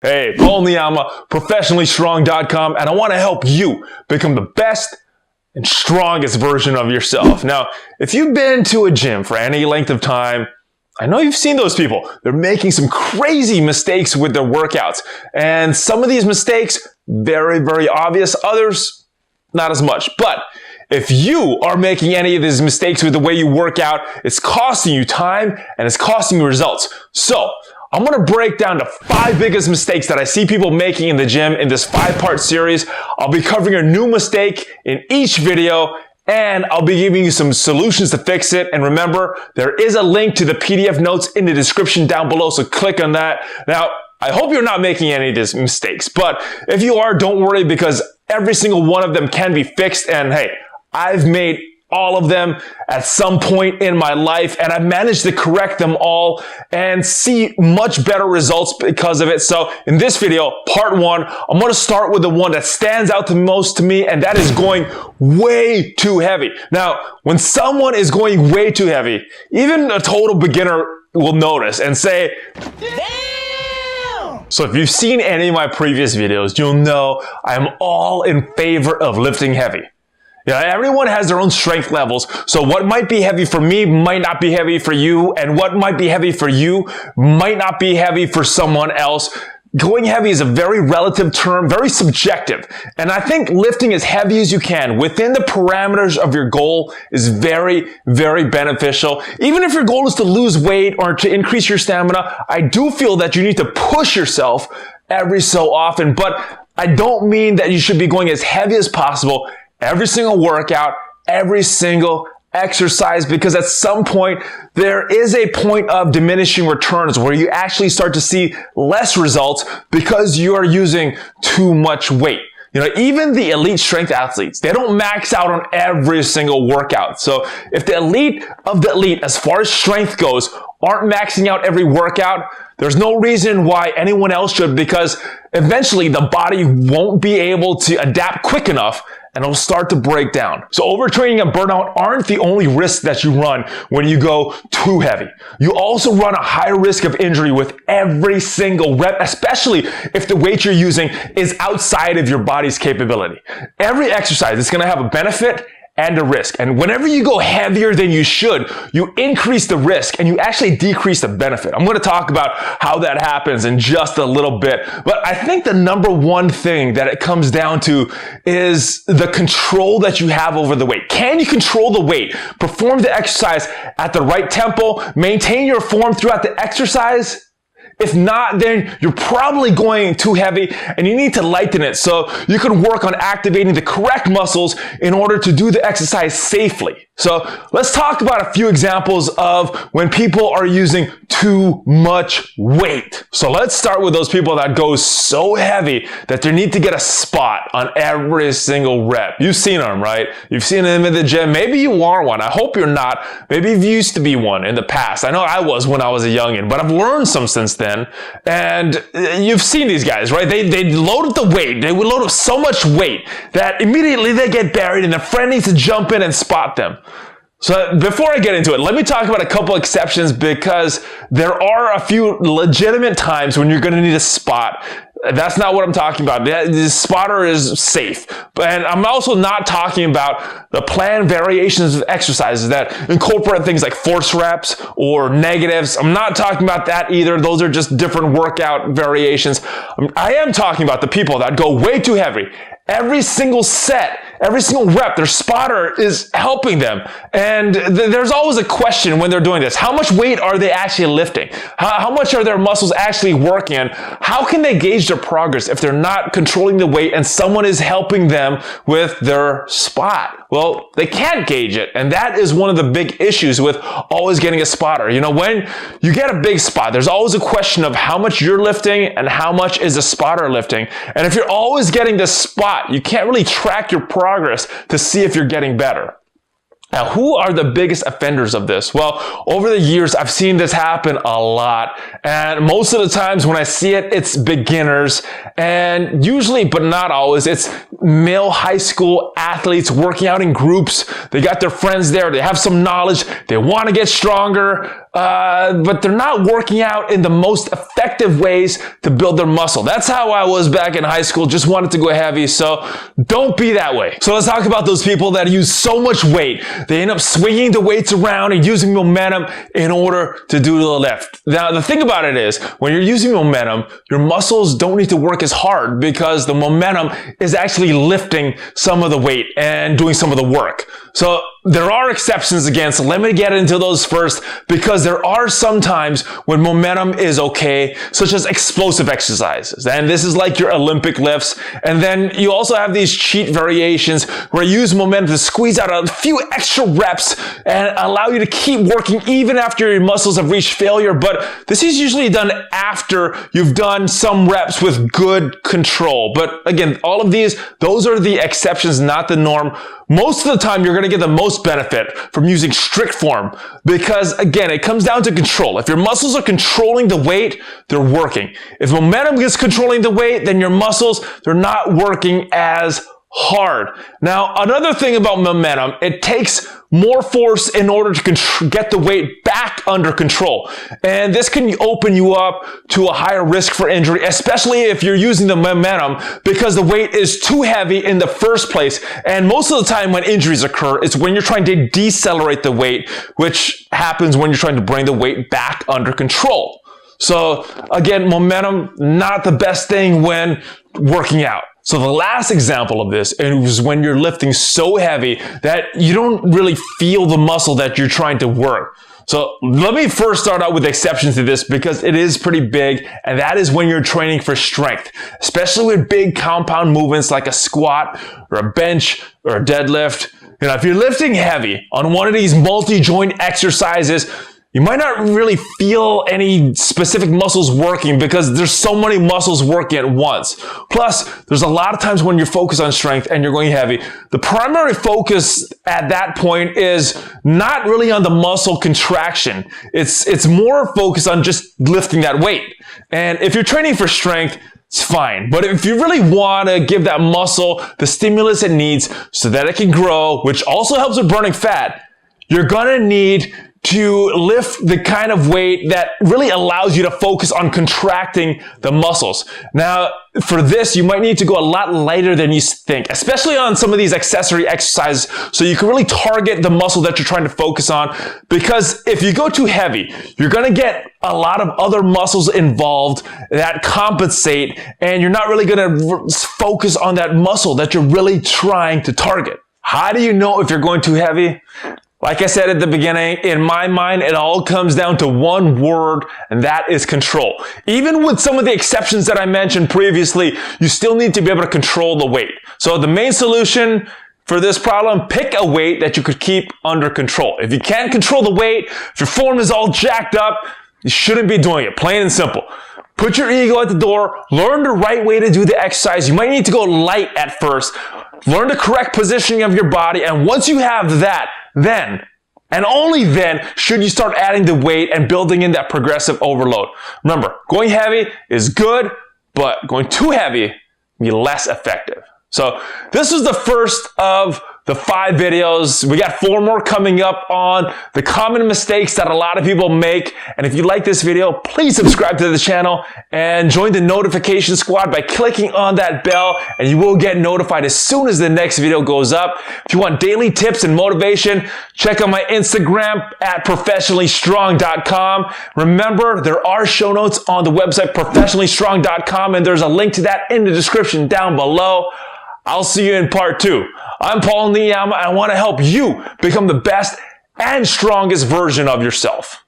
Hey, Paul Niyama, professionallystrong.com, and I want to help you become the best and strongest version of yourself. Now, if you've been to a gym for any length of time, I know you've seen those people. They're making some crazy mistakes with their workouts. And some of these mistakes, very, very obvious. Others, not as much. But if you are making any of these mistakes with the way you work out, it's costing you time and it's costing you results. So I'm going to break down the 5 biggest mistakes that I see people making in the gym in this 5-part series. I'll be covering a new mistake in each video, and I'll be giving you some solutions to fix it. And remember, there is a link to the PDF notes in the description down below, so click on that. Now, I hope you're not making any of these mistakes, but if you are, don't worry, because every single one of them can be fixed. And hey, I've made all of them at some point in my life, and I've managed to correct them all and see much better results because of it. So in this video, part 1, I'm going to start with the one that stands out the most to me, and that is going way too heavy. Now, when someone is going way too heavy, even a total beginner will notice and say, "Damn!" So if you've seen any of my previous videos, you'll know I'm all in favor of lifting heavy. Yeah, everyone has their own strength levels, so what might be heavy for me might not be heavy for you, and what might be heavy for you might not be heavy for someone else. Going heavy is a very relative term, very subjective, and I think lifting as heavy as you can within the parameters of your goal is very, very beneficial. Even if your goal is to lose weight or to increase your stamina, I do feel that you need to push yourself every so often, but I don't mean that you should be going as heavy as possible every single workout, every single exercise, because at some point, there is a point of diminishing returns where you actually start to see less results because you are using too much weight. You know, even the elite strength athletes, they don't max out on every single workout. So if the elite of the elite, as far as strength goes, aren't maxing out every workout, there's no reason why anyone else should, because eventually the body won't be able to adapt quick enough and it'll start to break down. So overtraining and burnout aren't the only risks that you run when you go too heavy. You also run a higher risk of injury with every single rep, especially if the weight you're using is outside of your body's capability. Every exercise is going to have a benefit and a risk. And whenever you go heavier than you should, you increase the risk and you actually decrease the benefit. I'm going to talk about how that happens in just a little bit. But I think the number one thing that it comes down to is the control that you have over the weight. Can you control the weight? Perform the exercise at the right tempo? Maintain your form throughout the exercise? If not, then you're probably going too heavy and you need to lighten it so you can work on activating the correct muscles in order to do the exercise safely. So let's talk about a few examples of when people are using too much weight. So let's start with those people that go so heavy that they need to get a spot on every single rep. You've seen them, right? You've seen them in the gym. Maybe you are one. I hope you're not. Maybe you used to be one in the past. I know I was when I was a youngin', but I've learned some since then. And you've seen these guys, right? They load up the weight. They would load up so much weight that immediately they get buried and their friend needs to jump in and spot them. So before I get into it, let me talk about a couple exceptions, because there are a few legitimate times when you're going to need a spot. That's not what I'm talking about. The spotter is safe. And I'm also not talking about the planned variations of exercises that incorporate things like force reps or negatives. I'm not talking about that either. Those are just different workout variations. I am talking about the people that go way too heavy. Every single set, every single rep, their spotter is helping them. And there's always a question when they're doing this. How much weight are they actually lifting? How much are their muscles actually working? And how can they gauge their progress if they're not controlling the weight and someone is helping them with their spot? Well, they can't gauge it. And that is one of the big issues with always getting a spotter. You know, when you get a big spot, there's always a question of how much you're lifting and how much is a spotter lifting. And if you're always getting the spot, you can't really track your progress to see if you're getting better. Now, who are the biggest offenders of this? Well, over the years, I've seen this happen a lot. And most of the times when I see it, it's beginners. And usually, but not always, it's male high school athletes working out in groups. They got their friends there. They have some knowledge. They want to get stronger. but they're not working out in the most effective ways to build their muscle. That's how I was back in high school, just wanted to go heavy, so don't be that way. So let's talk about those people that use so much weight, they end up swinging the weights around and using momentum in order to do the lift. Now, the thing about it is, when you're using momentum, your muscles don't need to work as hard because the momentum is actually lifting some of the weight and doing some of the work. So there are exceptions again, so let me get into those first, because there are some times when momentum is okay, such as explosive exercises. And this is like your Olympic lifts. And then you also have these cheat variations where you use momentum to squeeze out a few extra reps and allow you to keep working even after your muscles have reached failure. But this is usually done after you've done some reps with good control. But again, all of these, those are the exceptions, not the norm. Most of the time, you're going to get the most benefit from using strict form because, again, it comes down to control. If your muscles are controlling the weight, they're working. If momentum is controlling the weight, then your muscles, they're not working as hard. Now, another thing about momentum, it takes more force in order to get the weight back under control. And this can open you up to a higher risk for injury, especially if you're using the momentum because the weight is too heavy in the first place. And most of the time when injuries occur, it's when you're trying to decelerate the weight, which happens when you're trying to bring the weight back under control. So again, momentum, not the best thing when working out. So the last example of this is when you're lifting so heavy that you don't really feel the muscle that you're trying to work. So let me first start out with exceptions to this because it is pretty big, and that is when you're training for strength, especially with big compound movements like a squat or a bench or a deadlift. You know, if you're lifting heavy on one of these multi-joint exercises, you might not really feel any specific muscles working because there's so many muscles working at once. Plus, there's a lot of times when you're focused on strength and you're going heavy, the primary focus at that point is not really on the muscle contraction. It's more focused on just lifting that weight. And if you're training for strength, it's fine. But if you really want to give that muscle the stimulus it needs so that it can grow, which also helps with burning fat, you're going to need to lift the kind of weight that really allows you to focus on contracting the muscles. Now, for this, you might need to go a lot lighter than you think, especially on some of these accessory exercises, so you can really target the muscle that you're trying to focus on. Because if you go too heavy, you're going to get a lot of other muscles involved that compensate, and you're not really going to focus on that muscle that you're really trying to target. How do you know if you're going too heavy? Like I said at the beginning, in my mind, it all comes down to one word, and that is control. Even with some of the exceptions that I mentioned previously, you still need to be able to control the weight. So the main solution for this problem, pick a weight that you could keep under control. If you can't control the weight, if your form is all jacked up, you shouldn't be doing it, plain and simple. Put your ego at the door, learn the right way to do the exercise. You might need to go light at first. Learn the correct positioning of your body, and once you have that, then, and only then, should you start adding the weight and building in that progressive overload. Remember, going heavy is good, but going too heavy will be less effective. So this was the first of the 5 videos. We got 4 more coming up on the common mistakes that a lot of people make. And if you like this video, please subscribe to the channel and join the notification squad by clicking on that bell, and you will get notified as soon as the next video goes up. If you want daily tips and motivation, check out my Instagram at professionallystrong.com. Remember, there are show notes on the website professionallystrong.com, and there's a link to that in the description down below. I'll see you in part 2. I'm Paul Niyama, and I want to help you become the best and strongest version of yourself.